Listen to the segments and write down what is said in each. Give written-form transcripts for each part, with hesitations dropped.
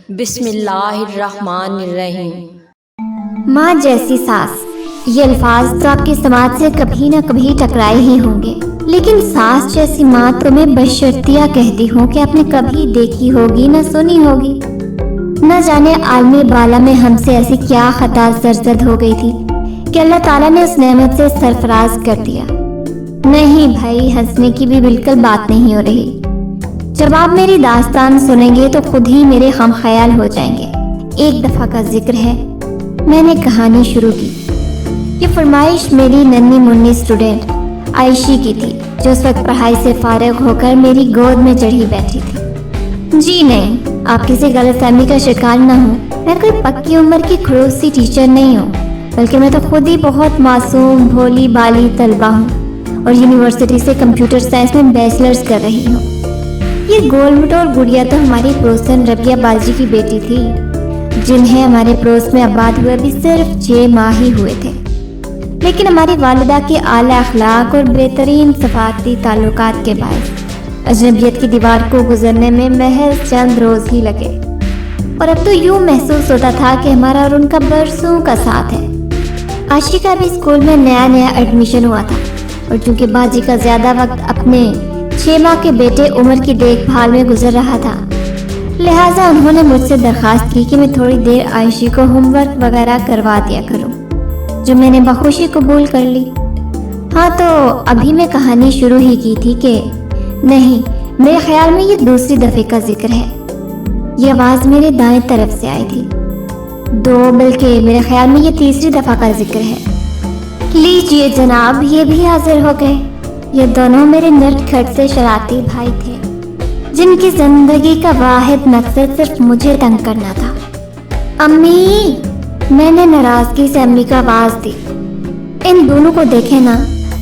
بسم اللہ الرحمن الرحیم۔ ماں جیسی ساس، یہ الفاظ تو آپ کی سماعت سے کبھی نہ کبھی ٹکرائے ہی ہوں گے، لیکن ساس جیسی ماں تو میں بشرطیہ کہتی ہوں کہ آپ نے کبھی دیکھی ہوگی نہ سنی ہوگی۔ نہ جانے عالم بالا میں ہم سے ایسی کیا خطا سرزد ہو گئی تھی کہ اللہ تعالیٰ نے اس نعمت سے سرفراز کر دیا۔ نہیں بھائی، ہنسنے کی بھی بالکل بات نہیں ہو رہی۔ جب آپ میری داستان سنیں گے تو خود ہی میرے ہم خیال ہو جائیں گے۔ ایک دفعہ کا ذکر ہے، میں نے کہانی شروع کی۔ یہ فرمائش میری ننھی منی اسٹوڈنٹ عائشی کی تھی، جو اس وقت پڑھائی سے فارغ ہو کر میری گود میں چڑھی بیٹھی تھی۔ جی نہیں، آپ کسی غلط فہمی کا شکار نہ ہوں، میں کوئی پکی عمر کی کھڑوس سی ٹیچر نہیں ہوں، بلکہ میں تو خود ہی بہت معصوم بھولی بالی طلبہ ہوں، اور یونیورسٹی سے کمپیوٹر سائنس میں بیچلرز کر رہی ہوں۔ یہ گول مٹول گڑیا تو ہماری پڑوسن ربیہ باجی کی بیٹی تھی، جنہیں ہمارے پڑوس میں آباد ہوئے بھی صرف 6 ماہ ہی ہوئے تھے، لیکن ہماری والدہ کے اعلیٰ اخلاق اور بہترین سفارتی تعلقات کے باعث اجنبیت کی دیوار کو گزرنے میں محض چند روز ہی لگے، اور اب تو یوں محسوس ہوتا تھا کہ ہمارا اور ان کا برسوں کا ساتھ ہے۔ عائشی کا بھی اسکول میں نیا ایڈمیشن ہوا تھا، اور چونکہ باجی کا زیادہ وقت اپنے 6 ماہ کے بیٹے عمر کی دیکھ بھال میں گزر رہا تھا، لہٰذا انہوں نے مجھ سے درخواست کی کہ میں تھوڑی دیر عائشی کو ہوم ورک وغیرہ کروا دیا کروں، جو میں نے بخوشی قبول کر لی۔ ہاں تو ابھی میں کہانی شروع ہی کی تھی کہ نہیں، میرے خیال میں یہ دوسری دفعے کا ذکر ہے۔ یہ آواز میرے دائیں طرف سے آئی تھی، بلکہ میرے خیال میں یہ تیسری دفعہ کا ذکر ہے۔ لیجئے جناب، یہ بھی حاضر ہو گئے۔ یہ دونوں میرے نرد کھٹ سے شرارتی بھائی تھے، جن کی زندگی کا واحد مقصد صرف مجھے تنگ کرنا تھا۔ امی، میں نے ناراضگی سے امی کا آواز دی۔ ان دونوں کو دیکھے نا،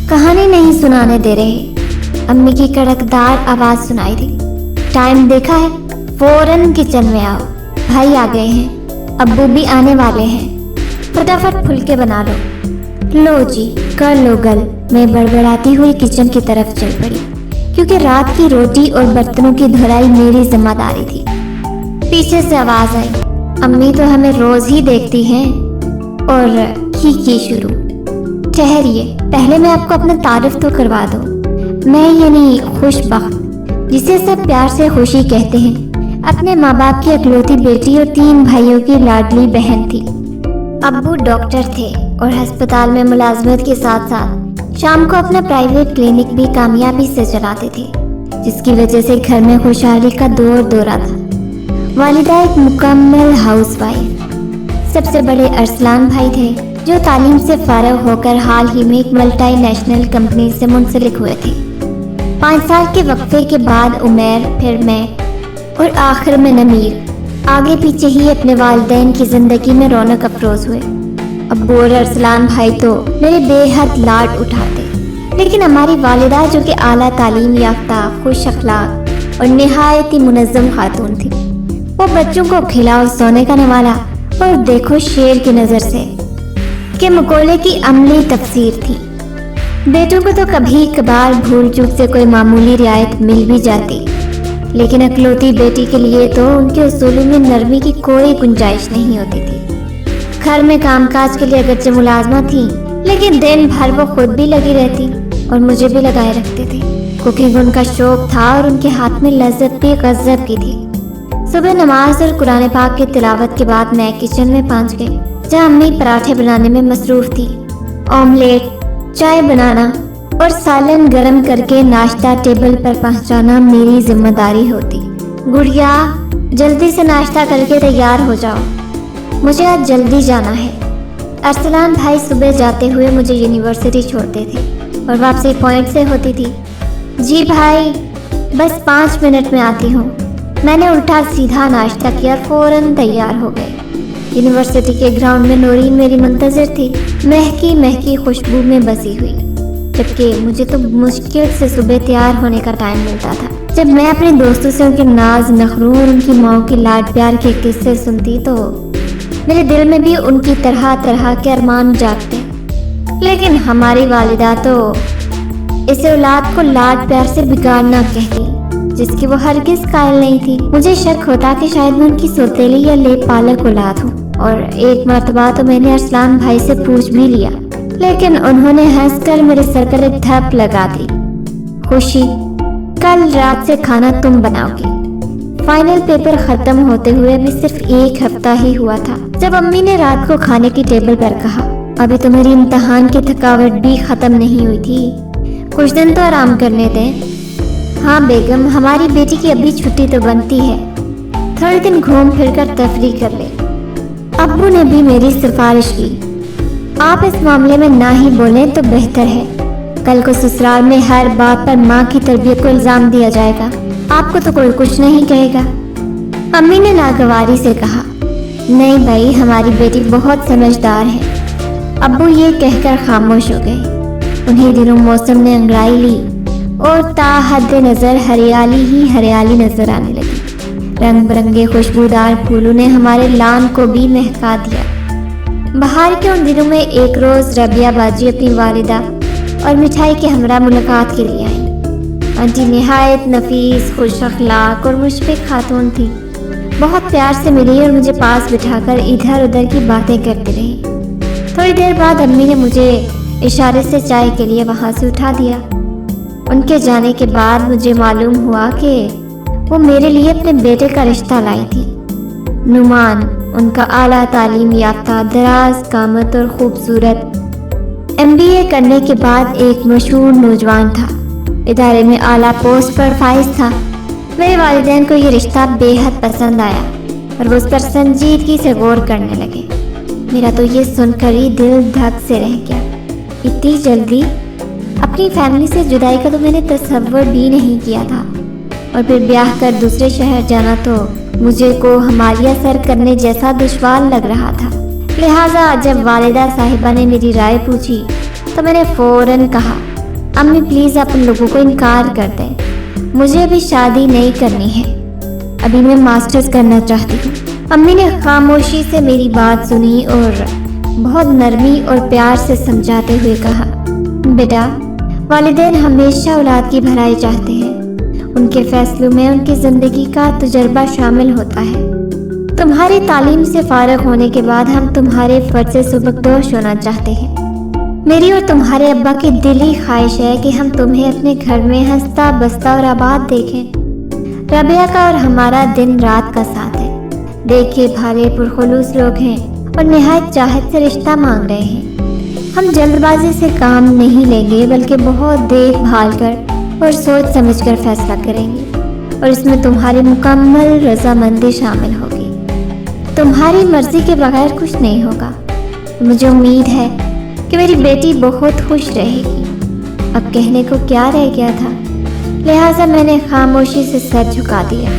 کہانی نہیں سنانے دے رہے۔ امی کی کڑکدار آواز سنائی دی۔ ٹائم دیکھا ہے؟ فوراً کچن میں آؤ، بھائی آ گئے ہیں، ابو بھی آنے والے ہیں، فٹافٹ پھلکے بنا لو۔ لو جی، کر لو گل، میں بڑبڑاتی ہوئی کچن کی طرف چل پڑی، کیونکہ رات کی روٹی اور برتنوں کی دھلائی میری ذمہ داری تھی۔ پیچھے سے آواز آئی، امی تو ہمیں روز ہی دیکھتی ہیں، اور کی شروع۔ ٹھہریے، پہلے میں آپ کو اپنا تعارف تو کروا دوں۔ میں یعنی خوش بخت، جسے سب پیار سے خوشی کہتے ہیں، اپنے ماں باپ کی اکلوتی بیٹی اور 3 بھائیوں کی لاڈلی بہن تھی۔ ابو ڈاکٹر تھے اور ہسپتال میں ملازمت کے ساتھ ساتھ شام کو اپنا پرائیویٹ کلینک بھی کامیابی سے چلاتے تھے، جس کی وجہ سے گھر میں خوشحالی کا دور دورہ تھا۔ والدہ ایک مکمل ہاؤس وائف۔ سب سے بڑے ارسلان بھائی تھے، جو تعلیم سے فارغ ہو کر حال ہی میں ایک ملٹی نیشنل کمپنی سے منسلک ہوئے تھے۔ 5 سال کے وقفے کے بعد عمیر، پھر میں، اور آخر میں نمیر آگے پیچھے ہی اپنے والدین کی زندگی میں رونق افروز ہوئے۔ ابو اور ارسلان بھائی تو میرے بے حد لاڈ اٹھاتے، لیکن ہماری والدہ، جو کہ اعلیٰ تعلیم یافتہ، خوش اخلاق اور نہایت ہی منظم خاتون تھی، وہ بچوں کو کھلا اور سونے کا نوالا اور دیکھو شیر کی نظر سے کہ مقولے کی عملی تفسیر تھی۔ بیٹوں کو تو کبھی کبھار بھول چوک سے کوئی معمولی رعایت مل بھی جاتی، لیکن اکلوتی بیٹی کے لیے تو ان کے اصولوں میں نرمی کی کوئی گنجائش نہیں ہوتی تھی۔ گھر میں کام کاج کے لیے اگرچہ ملازمہ تھی، لیکن دن بھر وہ خود بھی لگی رہتی اور مجھے بھی لگائے رکھتے تھے۔ کوکنگ ان کا شوق تھا اور ان کے ہاتھ میں لذت بھی غضب کی تھی۔ صبح نماز اور قرآن پاک کی تلاوت کے بعد میں کچن میں پہنچ گئی، جہاں امی پراٹھے بنانے میں مصروف تھی۔ آملیٹ، چائے بنانا اور سالن گرم کر کے ناشتہ ٹیبل پر پہنچانا میری ذمہ داری ہوتی۔ گڑیا، جلدی سے ناشتہ کر کے تیار ہو جاؤ، مجھے آج جلدی جانا ہے۔ ارسلان بھائی صبح جاتے ہوئے مجھے یونیورسٹی چھوڑتے تھے اور واپسی پوائنٹ سے ہوتی تھی۔ جی بھائی، بس 5 منٹ میں آتی ہوں۔ میں نے الٹا سیدھا ناشتہ کیا اور فوراً تیار ہو گئے۔ یونیورسٹی کے گراؤنڈ میں نورین میری منتظر تھی، مہکی مہکی خوشبو میں بسی ہوئی، جبکہ مجھے تو مشکل سے صبح تیار ہونے کا ٹائم ملتا تھا۔ جب میں اپنے دوستوں سے ان کے ناز نخروں اور ان کی ماؤں کی لاڈ پیار کے قصے سنتی تو میرے دل میں بھی ان کی طرح طرح کے ارمان جاگتے، لیکن ہماری والدہ تو اسے اولاد کو لاڈ پیار سے بگاڑنا کہتی۔ جس کی وہ ہرگز قائل نہیں تھی۔ مجھے شک ہوتا کہ شاید میں ان کی سوتیلی یا لیپ پالک اولاد ہوں، اور ایک مرتبہ تو میں نے ارسلان بھائی سے پوچھ بھی لیا، لیکن انہوں نے ہنس کر میرے سر پر ایک تھپ لگا دی۔ خوشی، کل رات سے کھانا تم بناؤ گی۔ فائنل پیپر ختم ہوتے ہوئے ابھی صرف ایک ہفتہ ہی ہوا تھا جب امی نے رات کو کھانے کی ٹیبل پر کہا، ابھی تو میری امتحان کی تھکاوٹ بھی ختم نہیں ہوئی تھی، کچھ دن تو آرام کرنے دیں۔ ہاں بیگم، ہماری بیٹی کی ابھی چھٹی تو بنتی ہے، تھوڑے دن گھوم پھر کر تفریح کر لے۔ ابو نے بھی میری سفارش کی، آپ اس معاملے میں نہ ہی بولیں تو بہتر ہے، کل کو سسرال میں ہر بات پر ماں کی تربیت کو الزام دیا جائے گا، آپ کو تو کوئی کچھ نہیں کہے گا۔ امی نے ناگواری سے کہا، نہیں بھائی، ہماری بیٹی بہت سمجھدار ہے۔ ابو یہ کہہ کر خاموش ہو گئے۔ انہی دنوں موسم نے انگڑائی لی اور تا حد نظر ہریالی ہی ہریالی نظر آنے لگی۔ رنگ برنگے خوشبودار پھولوں نے ہمارے لان کو بھی مہکا دیا۔ بہار کے ان دنوں میں ایک روز ربیہ باجی اپنی والدہ اور مٹھائی کے ہمراہ ملاقات کے لیے آئی۔ آنٹی نہایت نفیس، خوش اخلاق اور مشفق خاتون تھی۔ بہت پیار سے ملی اور مجھے پاس بٹھا کر ادھر ادھر کی باتیں کرتی رہی۔ تھوڑی دیر بعد امی نے مجھے اشارے سے چائے کے لیے وہاں سے اٹھا دیا۔ ان کے جانے کے بعد مجھے معلوم ہوا کہ وہ میرے لیے اپنے بیٹے کا رشتہ لائی تھی۔ نعمان، ان کا اعلیٰ تعلیم یافتہ، دراز قامت اور خوبصورت، MBA کرنے کے بعد ایک مشہور نوجوان تھا، ادارے میں اعلیٰ پوسٹ پر فائز تھا۔ میرے والدین کو یہ رشتہ بے حد پسند آیا اور وہ اس پر سنجیدگی سے غور کرنے لگے۔ میرا تو یہ سن کر ہی دل دھک سے رہ گیا۔ اتنی جلدی اپنی فیملی سے جدائی کا تو میں نے تصور بھی نہیں کیا تھا، اور پھر بیاہ کر دوسرے شہر جانا تو مجھے کو ہمالیہ سر کرنے جیسا دشوار لگ رہا تھا۔ لہٰذا جب والدہ صاحبہ نے میری رائے پوچھی تو میں نے فوراً کہا، امی پلیز آپ ان لوگوں کو انکار کر دیں، مجھے ابھی شادی نہیں کرنی ہے، ابھی میں ماسٹرز کرنا چاہتی ہوں۔ امی نے خاموشی سے میری بات سنی اور بہت نرمی اور پیار سے سمجھاتے ہوئے کہا، بیٹا، والدین ہمیشہ اولاد کی بھلائی چاہتے ہیں، ان کے فیصلوں میں ان کی زندگی کا تجربہ شامل ہوتا ہے۔ تمہاری تعلیم سے فارغ ہونے کے بعد ہم تمہارے فرض سے سبکدوش ہونا چاہتے ہیں۔ میری اور تمہارے ابا کی دلی خواہش ہے کہ ہم تمہیں اپنے گھر میں ہنستا بستا اور آباد دیکھیں۔ ربیہ کا اور ہمارا دن رات کا ساتھ ہے، دیکھے بھالے پرخلوص لوگ ہیں اور نہایت چاہت سے رشتہ مانگ رہے ہیں۔ ہم جلد بازی سے کام نہیں لیں گے، بلکہ بہت دیکھ بھال کر اور سوچ سمجھ کر فیصلہ کریں گے، اور اس میں تمہاری مکمل رضامندی شامل ہوگی۔ تمہاری مرضی کے بغیر کچھ نہیں ہوگا۔ مجھے امید ہے کہ میری بیٹی بہت خوش رہے گی۔ اب کہنے کو کیا رہ گیا تھا، لہٰذا میں نے خاموشی سے سر جھکا دیا۔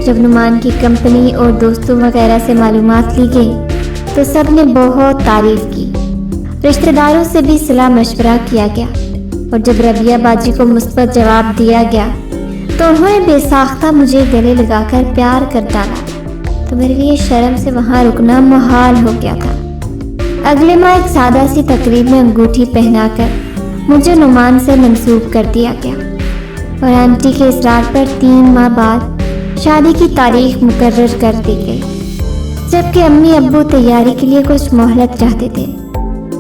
جب نعمان کی کمپنی اور دوستوں وغیرہ سے معلومات لی گئی تو سب نے بہت تعریف کی، رشتہ داروں سے بھی صلاح مشورہ کیا گیا، اور جب ربیہ باجی کو مثبت جواب دیا گیا تو انہوں نے بے ساختہ مجھے گلے لگا کر پیار کر ڈالا، تو میرے لیے شرم سے وہاں رکنا محال ہو گیا تھا۔ اگلے ماہ ایک سادہ سی تقریب میں انگوٹھی پہنا کر مجھے نعمان سے منسوب کر دیا گیا، اور آنٹی کے اصرار پر 3 ماہ بعد شادی کی تاریخ مقرر کر دی گئی، جبکہ امی ابو تیاری کے لیے کچھ مہلت چاہتے تھے،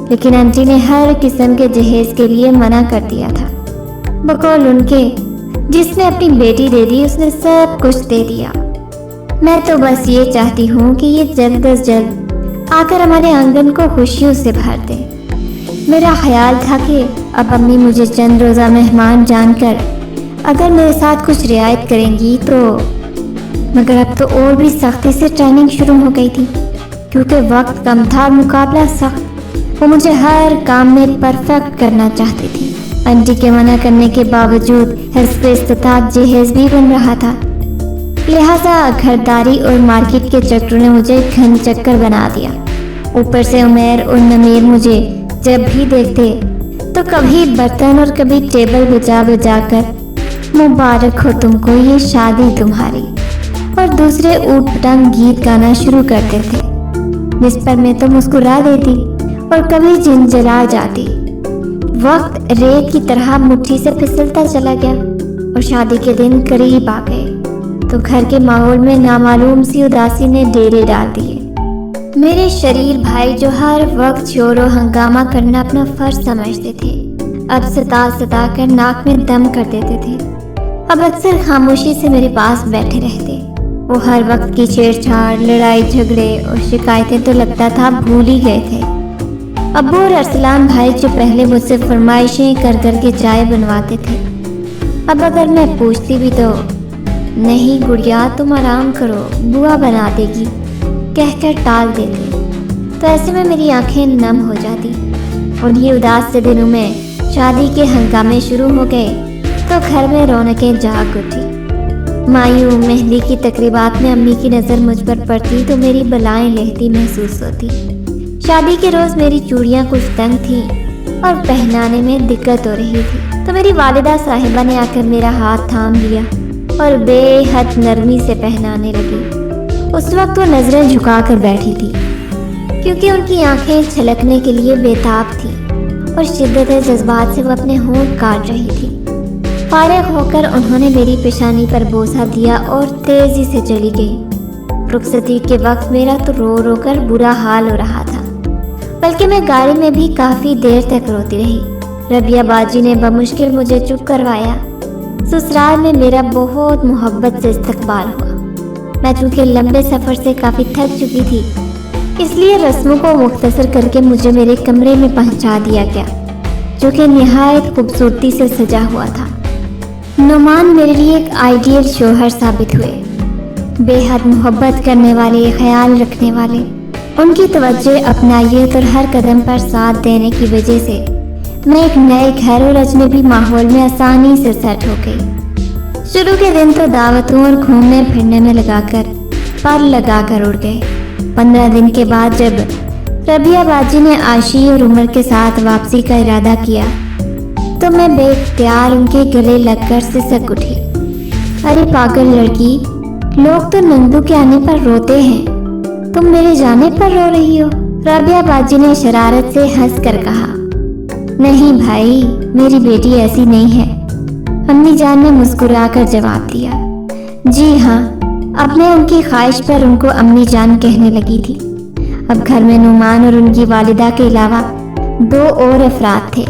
لیکن آنٹی نے ہر قسم کے جہیز کے لیے منع کر دیا تھا۔ بقول ان کے، جس نے اپنی بیٹی دے دی اس نے سب کچھ دے دیا۔ میں تو بس یہ چاہتی ہوں کہ یہ جلد از جلد آ کر ہمارے آنگن کو خوشیوں سے بھر دے۔ میرا خیال تھا کہ اب امی مجھے چند روزہ مہمان جان کر اگر میرے ساتھ کچھ رعایت کریں گی تو، مگر اب تو اور بھی سختی سے ٹریننگ شروع ہو گئی تھی، کیونکہ وقت کم تھا اور مقابلہ سخت۔ وہ مجھے ہر کام میں پرفیکٹ کرنا چاہتی تھی۔ آنٹی کے منع کرنے کے باوجود حرص پہ استطاعت جہیز بھی بن رہا تھا، لہٰذا گھرداری اور مارکیٹ کے چکروں نے مجھے گھن چکر بنا دیا۔ اوپر سے عمیر اور نمیر مجھے جب بھی دیکھتے تو کبھی برتن اور کبھی ٹیبل بجا بجا کر مبارک ہو تم کو یہ شادی تمہاری، اور دوسرے اوٹ پٹانگ گیت گانا شروع کرتے تھے، جس پر میں تو مسکرا دیتی اور کبھی جھنجھلا جاتی۔ وقت ریت کی طرح مٹھی سے پھسلتا چلا گیا اور شادی کے دن قریب آ گئے تو گھر کے ماحول میں نامعلوم سی اداسی نے ڈیرے ڈال دیے۔ میرے شریر بھائی جو ہر وقت شور و ہنگامہ کرنا اپنا فرض سمجھتے تھے، اب ستا ستا کر ناک میں دم کر دیتے تھے۔ اب اکثر خاموشی سے میرے پاس بیٹھے رہتے۔ وہ ہر وقت کی چھیڑ چھاڑ، لڑائی جھگڑے اور شکایتیں تو لگتا تھا بھول ہی گئے تھے۔ ابو اور ارسلان بھائی جو پہلے مجھ سے فرمائشیں کر کر کے چائے بنواتے تھے، اب اگر میں پوچھتی بھی تو نہیں گڑیا تم آرام کرو، بوا بنا دے گی کہہ کر ٹال دیتے۔ تو ایسے میں میری آنکھیں نم ہو جاتی۔ انہی اداس سے دنوں میں شادی کے ہنگامے شروع ہو گئے تو گھر میں رونقیں جاگ اٹھی۔ مایوں مہندی کی تقریبات میں امی کی نظر مجھ پر پڑتی تو میری بلائیں لہتی محسوس ہوتی۔ شادی کے روز میری چوڑیاں کچھ تنگ تھیں اور پہنانے میں دقت ہو رہی تھی، تو میری والدہ صاحبہ نے آ کر میرا ہاتھ تھام لیا اور بے حد نرمی سے پہنانے لگی۔ اس وقت وہ نظریں جھکا کر بیٹھی تھی کیونکہ ان کی آنکھیں چھلکنے کے لیے بےتاب تھیں اور شدت جذبات سے وہ اپنے ہونٹ کاٹ رہی تھی۔ فارغ ہو کر انہوں نے میری پیشانی پر بوسہ دیا اور تیزی سے چلی گئی۔ رخصتی کے وقت میرا تو رو رو کر برا حال ہو رہا تھا، بلکہ میں گاڑی میں بھی کافی دیر تک روتی رہی۔ ربیہ باجی نے بمشکل مجھے چپ کروایا۔ سسرال میں میرا بہت محبت سے استقبال ہوا۔ میں چونکہ لمبے سفر سے کافی تھک چکی تھی، اس لیے رسموں کو مختصر کر کے مجھے میرے کمرے میں پہنچا دیا گیا، جو کہ نہایت خوبصورتی سے سجا ہوا تھا۔ نعمان میرے لیے ایک آئیڈیل شوہر ثابت ہوئے، بے حد محبت کرنے والے، خیال رکھنے والے۔ ان کی توجہ، اپنائیت اور ہر قدم پر ساتھ دینے کی وجہ سے میں ایک نئے گھر اور اجنبی ماحول میں آسانی سے سیٹ ہو گئی۔ شروع کے دن تو دعوتوں اور گھومنے پھرنے میں لگا کر اڑ گئے۔ 15 دن کے بعد جب ربیہ باجی نے عاشی اور عمر کے ساتھ واپسی کا ارادہ کیا تو میں بے اختیار ان کے گلے لگ کر سسک اٹھی۔ ارے پاگل لڑکی، لوگ تو نندو کے آنے پر روتے ہیں، تم میرے جانے پر رو رہی ہو؟ ربیہ باجی نے شرارت سے ہنس کر کہا۔ نہیں بھائی، میری بیٹی ایسی نہیں ہے، امی جان نے مسکرا کر جواب دیا۔ جی ہاں، اب میں ان کی خواہش پر ان کو امی جان کہنے لگی تھی۔ اب گھر میں نعمان اور ان کی والدہ کے علاوہ 2 اور افراد تھے،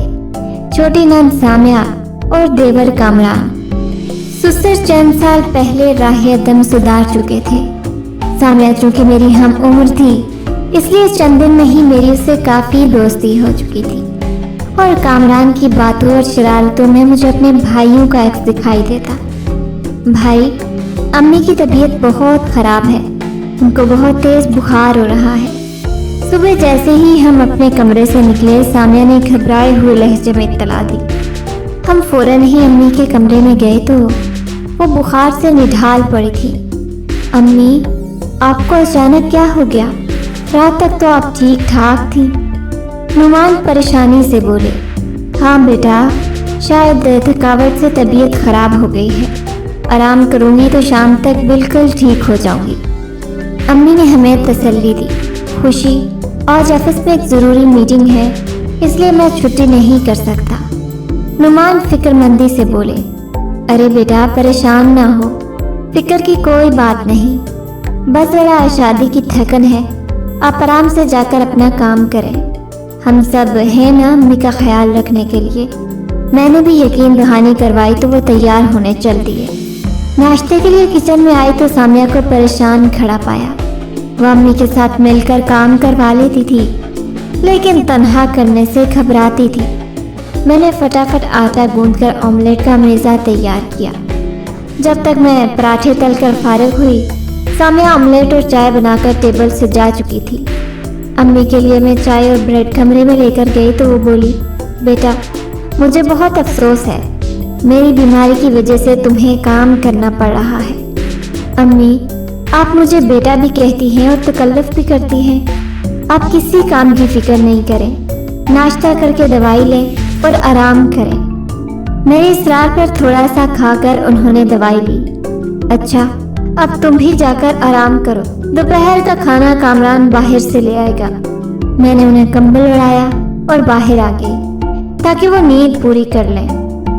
چھوٹی نند سامیہ اور دیور کامران۔ سسر چند سال پہلے راہ دم سدھار چکے تھے۔ سامیہ چونکہ میری ہم عمر تھی، اس لیے چند دن میں ہی میری اس سے کافی دوستی ہو چکی تھی، اور کامران کی باتوں اور شرارتوں میں مجھے اپنے بھائیوں کا عکس دکھائی دیتا۔ بھائی، امی کی طبیعت بہت خراب ہے، ان کو بہت تیز بخار ہو رہا ہے۔ صبح جیسے ہی ہم اپنے کمرے سے نکلے، سامیہ نے گھبرائے ہوئے لہجے میں اطلاع دی۔ ہم فوراً ہی امی کے کمرے میں گئے تو وہ بخار سے نڈھال پڑی تھی۔ امی، آپ کو اچانک کیا ہو گیا؟ رات تک تو آپ ٹھیک ٹھاک تھی۔ نعمان پریشانی سے بولے۔ ہاں بیٹا، شاید تھکاوٹ سے طبیعت خراب ہو گئی ہے، آرام کروں گی تو شام تک بالکل ٹھیک ہو جاؤں گی۔ امی نے ہمیں تسلی دی۔ خوشی، آج آفس میں ایک ضروری میٹنگ ہے، اس لیے میں چھٹی نہیں کر سکتا۔ نعمان فکر مندی سے بولے۔ ارے بیٹا، پریشان نہ ہو، فکر کی کوئی بات نہیں، بس ذرا شادی کی تھکن ہے، آپ آرام سے جا کر اپنا کام کریں، ہم سب ہیں نا امی کا خیال رکھنے کے لیے۔ میں نے بھی یقین دہانی کروائی تو وہ تیار ہونے چل دیے۔ ناشتے کے لیے کچن میں آئی تو سامیہ کو پریشان کھڑا پایا۔ وہ امی کے ساتھ مل کر کام کروا لیتی تھی، لیکن تنہا کرنے سے گھبراتی تھی۔ میں نے فٹافٹ آٹا گوندھ کر آملیٹ کا میزہ تیار کیا۔ جب تک میں پراٹھے تل کر فارغ ہوئی، سامیہ آملیٹ اور چائے بنا کر ٹیبل سجا چکی تھی۔ امی کے لیے میں چائے اور بریڈ کمرے میں لے کر گئی تو وہ بولی، بیٹا مجھے بہت افسوس ہے، میری بیماری کی وجہ سے تمہیں کام کرنا پڑ رہا ہے۔ امی، آپ مجھے بیٹا بھی کہتی ہیں اور تکلف بھی کرتی ہیں، آپ کسی کام کی فکر نہیں کریں، ناشتہ کر کے دوائی لیں اور آرام کریں۔ میرے اصرار پر تھوڑا سا کھا کر انہوں نے دوائی لی۔ اچھا، اب تم بھی جا کر آرام کرو، دوپہر کا کھانا کامران باہر سے لے آئے گا۔ میں نے انہیں کمبل اڑایا اور باہر آ گئی تاکہ وہ نیند پوری کر لیں۔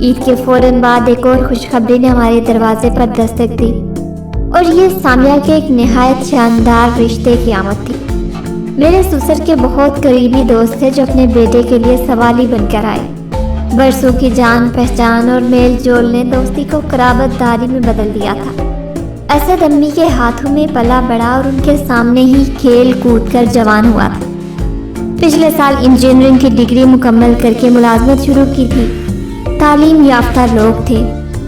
عید کے فوراً بعد ایک اور خوشخبری نے ہمارے دروازے پر دستک دی، اور یہ سامیہ کے ایک نہایت شاندار رشتے کی آمد تھی۔ میرے سسر کے بہت قریبی دوست تھے جو اپنے بیٹے کے لیے سوالی بن کر آئے۔ برسوں کی جان پہچان اور میل جول نے دوستی کو قرابت داری میں بدل دیا تھا۔ اسد امی کے ہاتھوں میں پلا بڑا اور ان کے سامنے ہی کھیل کود کر جوان ہوا تھا۔ پچھلے سال انجینئرنگ کی ڈگری مکمل کر کے ملازمت شروع کی تھی۔ تعلیم یافتہ لوگ تھے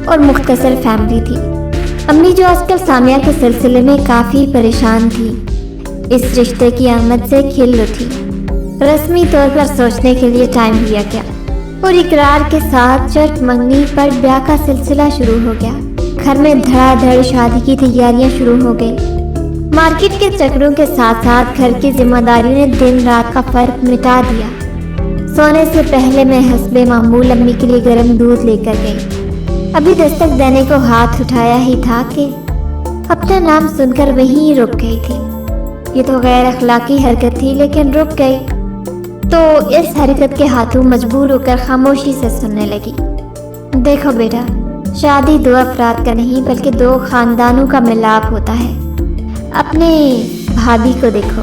اور مختصر فیملی تھی۔ امی جو آج کل سامیہ کے سلسلے میں کافی پریشان تھی، اس رشتے کی آمد سے کھل اٹھی۔ رسمی طور پر سوچنے کے لیے ٹائم دیا گیا اور اقرار کے ساتھ چٹ منگنی پر بیاہ کا سلسلہ شروع ہو گیا۔ گھر میں دھڑا دھڑ شادی کی تیاریاں شروع ہو گئی۔ مارکیٹ کے چکروں کے ساتھ ساتھ گھر کی ذمہ داریوں نے دن رات کا فرق مٹا دیا۔ سونے سے پہلے میں حسب معمول امی کے لیے گرم دودھ لے کر گئی۔ ابھی دستک دینے کو ہاتھ اٹھایا ہی تھا کہ اپنا نام سن کر وہیں رک گئی تھی۔ یہ تو غیر اخلاقی حرکت تھی لیکن رک گئی تو اس حرکت کے ہاتھوں مجبور ہو کر خاموشی سے سننے لگی۔ دیکھو بیٹا، شادی دو افراد کا نہیں بلکہ دو خاندانوں کا ملاپ ہوتا ہے۔ اپنے بھابھی کو دیکھو،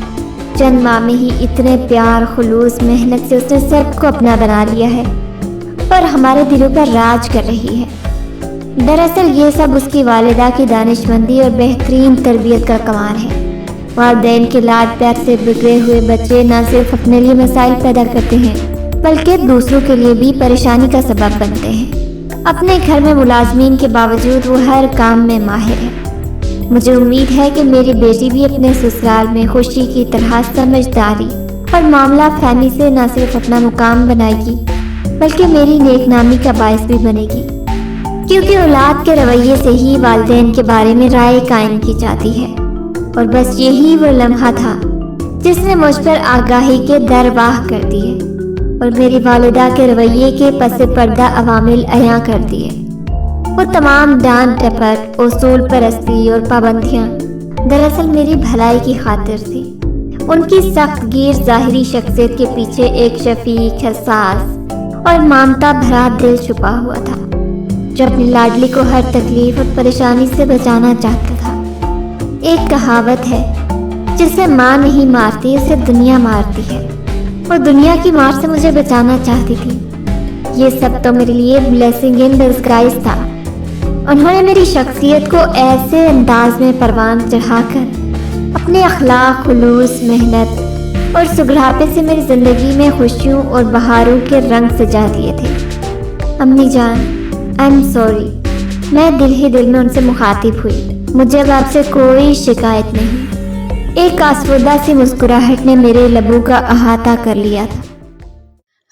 چند ماہ میں ہی اتنے پیار، خلوص، محنت سے اس نے سب کو اپنا بنا لیا ہے اور ہمارے دلوں پر راج کر رہی ہے۔ دراصل یہ سب اس کی والدہ کی دانشمندی اور بہترین تربیت کا کمال ہے۔ والدین کے لاڈ پیار سے بگڑے ہوئے بچے نہ صرف اپنے لیے مسائل پیدا کرتے ہیں بلکہ دوسروں کے لیے بھی پریشانی کا سبب بنتے ہیں۔ اپنے گھر میں ملازمین کے باوجود وہ ہر کام میں ماہر ہے۔ مجھے امید ہے کہ میری بیٹی بھی اپنے سسرال میں خوشی کی طرح سمجھداری اور معاملہ فہمی سے نہ صرف اپنا مقام بنائے گی بلکہ میری نیک نامی کا باعث بھی بنے گی، کیونکہ اولاد کے رویے سے ہی والدین کے بارے میں رائے قائم کی جاتی ہے۔ اور بس یہی وہ لمحہ تھا جس نے مجھ پر آگاہی کے درواہ کر دیے اور میری والدہ کے رویے کے پس پردہ عوامل عیاں کر دیے۔ وہ تمام ڈانٹ ٹپٹ، اصول پرستی اور پابندیاں دراصل میری بھلائی کی خاطر تھی۔ ان کی سخت گیر ظاہری شخصیت کے پیچھے ایک شفیق، حساس اور ممتا بھرا دل چھپا ہوا تھا جو اپنی لاڈلی کو ہر تکلیف اور پریشانی سے بچانا چاہتا تھا۔ ایک کہاوت ہے، جسے ماں نہیں مارتی اسے دنیا مارتی ہے، اور دنیا کی مار سے مجھے بچانا چاہتی تھی۔ یہ سب تو میرے لیے بلیسنگ ان ڈسگائز تھا۔ انہوں نے میری شخصیت کو ایسے انداز میں پروان چڑھا کر اپنے اخلاق، خلوص، محنت اور سگڑاپے سے میری زندگی میں خوشیوں اور بہاروں کے رنگ سجا دیے تھے۔ امی جان، آئی ایم سوری، میں دل ہی دل میں ان سے مخاطب ہوئی۔ مجھے اب آپ سے کوئی شکایت نہیں۔ ایک آسودہ سی مسکراہٹ نے میرے لبوں کا احاطہ کر لیا تھا۔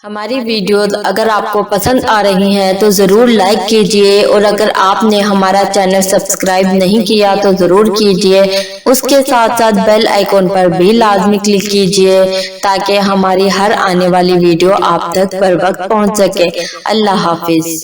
ہماری ویڈیوز اگر آپ کو پسند آ رہی ہیں تو ضرور لائک کیجئے، اور اگر آپ نے ہمارا چینل سبسکرائب نہیں کیا تو ضرور کیجئے۔ اس کے ساتھ ساتھ بیل آئیکن پر بھی لازمی کلک کیجئے تاکہ ہماری ہر آنے والی ویڈیو آپ تک پر وقت پہنچ سکے۔ اللہ حافظ۔